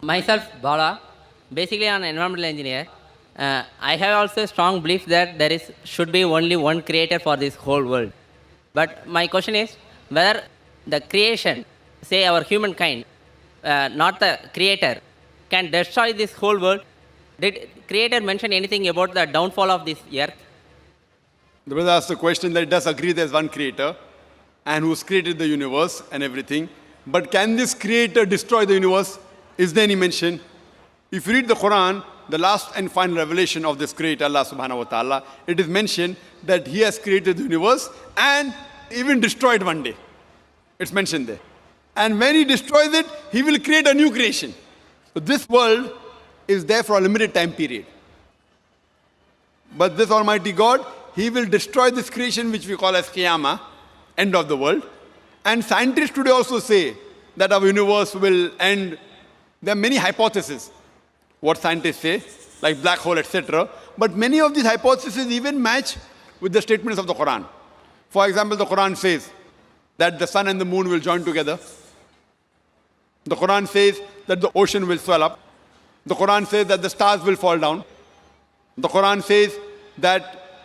Myself, Bala, basically an environmental engineer. I have also a strong belief that should be only one creator for this whole world. But my question is whether the creation, say our humankind, not the creator, can destroy this whole world. Did creator mention anything about the downfall of this earth? The brother asked the question that it does agree there's one creator and who's created the universe and everything. But can this creator destroy the universe? Is there any mention? If you read the Quran, the last and final revelation of this creator, Allah subhanahu wa ta'ala, it is mentioned that he has created the universe and even destroyed one day. It's mentioned there. And when he destroys it, he will create a new creation. So this world is there for a limited time period. But this Almighty God, he will destroy this creation which we call as Qiyamah, end of the world. And scientists today also say that our universe will end. There are many hypotheses, what scientists say, like black hole, etc. But many of these hypotheses even match with the statements of the Quran. For example, the Quran says that the sun and the moon will join together. The Quran says that the ocean will swell up. The Quran says that the stars will fall down. The Quran says that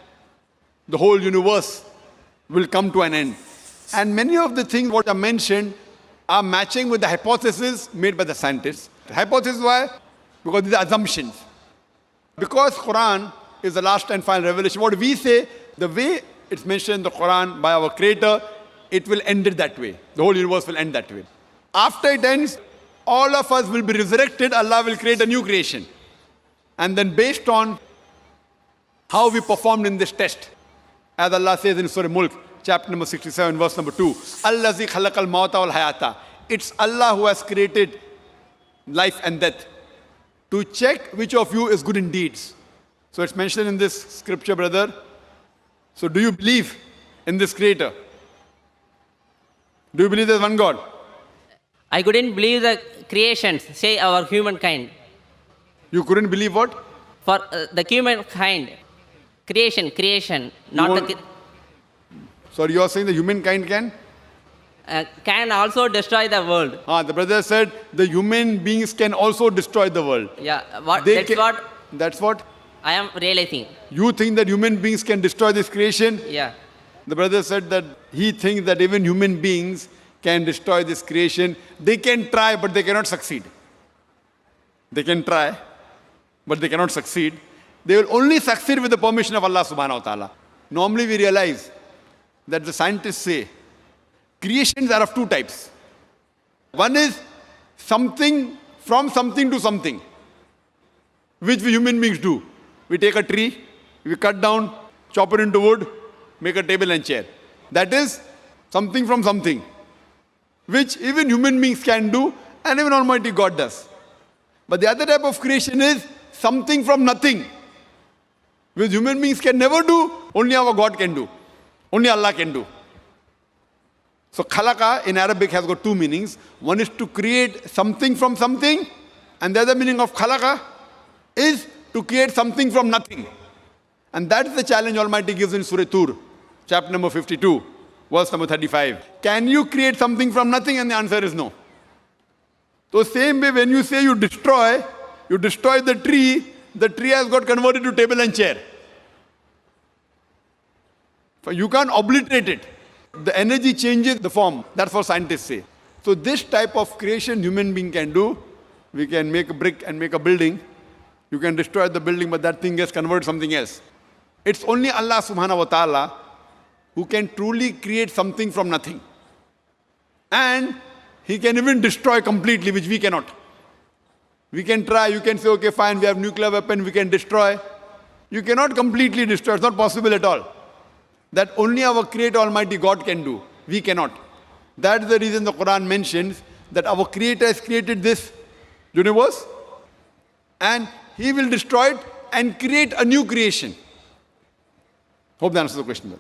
the whole universe will come to an end. And many of the things what are mentioned are matching with the hypotheses made by the scientists. The hypothesis why? Because these are assumptions. Because Quran is the last and final revelation, what we say, the way it's mentioned in the Quran by our Creator, it will end it that way. The whole universe will end that way. After it ends, all of us will be resurrected. Allah will create a new creation. And then based on how we performed in this test, as Allah says in Surah Mulk, chapter number 67, verse number 2, Allazi khalaqal mawta wal hayata. It's Allah who has created life and death to check which of you is good in deeds. So it's mentioned in this scripture, brother. So do you believe in this creator? Do you believe there's one God? I couldn't believe the creations, say our humankind. You couldn't believe what? For the humankind, creation, not the... Sorry, you are saying the humankind can also destroy the world. The brother said the human beings can also destroy the world. Yeah, That's what I am realizing. You think that human beings can destroy this creation? Yeah. The brother said that he thinks that even human beings can destroy this creation. They can try, but they cannot succeed. They can try, but they cannot succeed. They will only succeed with the permission of Allah subhanahu wa ta'ala. Normally we realize that the scientists say creations are of two types. One is something from something to something, which we human beings do. We take a tree, we cut down, chop it into wood, make a table and chair. That is something from something, which even human beings can do and even Almighty God does. But the other type of creation is something from nothing, which human beings can never do, only our God can do. Only Allah can do. So khalaqa in Arabic has got two meanings. One is to create something from something, and the other meaning of khalaqa is to create something from nothing. And that is the challenge Almighty gives in Surah Tur, chapter number 52, verse number 35. Can you create something from nothing? And the answer is no. So same way when you say you destroy the tree has got converted to table and chair. You can't obliterate it. The energy changes the form. That's what scientists say. So this type of creation human being can do. We can make a brick and make a building. You can destroy the building, but that thing gets converted to something else. It's only Allah subhanahu wa ta'ala who can truly create something from nothing. And He can even destroy completely, which we cannot. We can try, you can say, okay, fine, we have nuclear weapon, we can destroy. You cannot completely destroy, it's not possible at all. That only our Creator Almighty God can do. We cannot. That's the reason the Quran mentions that our Creator has created this universe and He will destroy it and create a new creation. Hope that answers the question.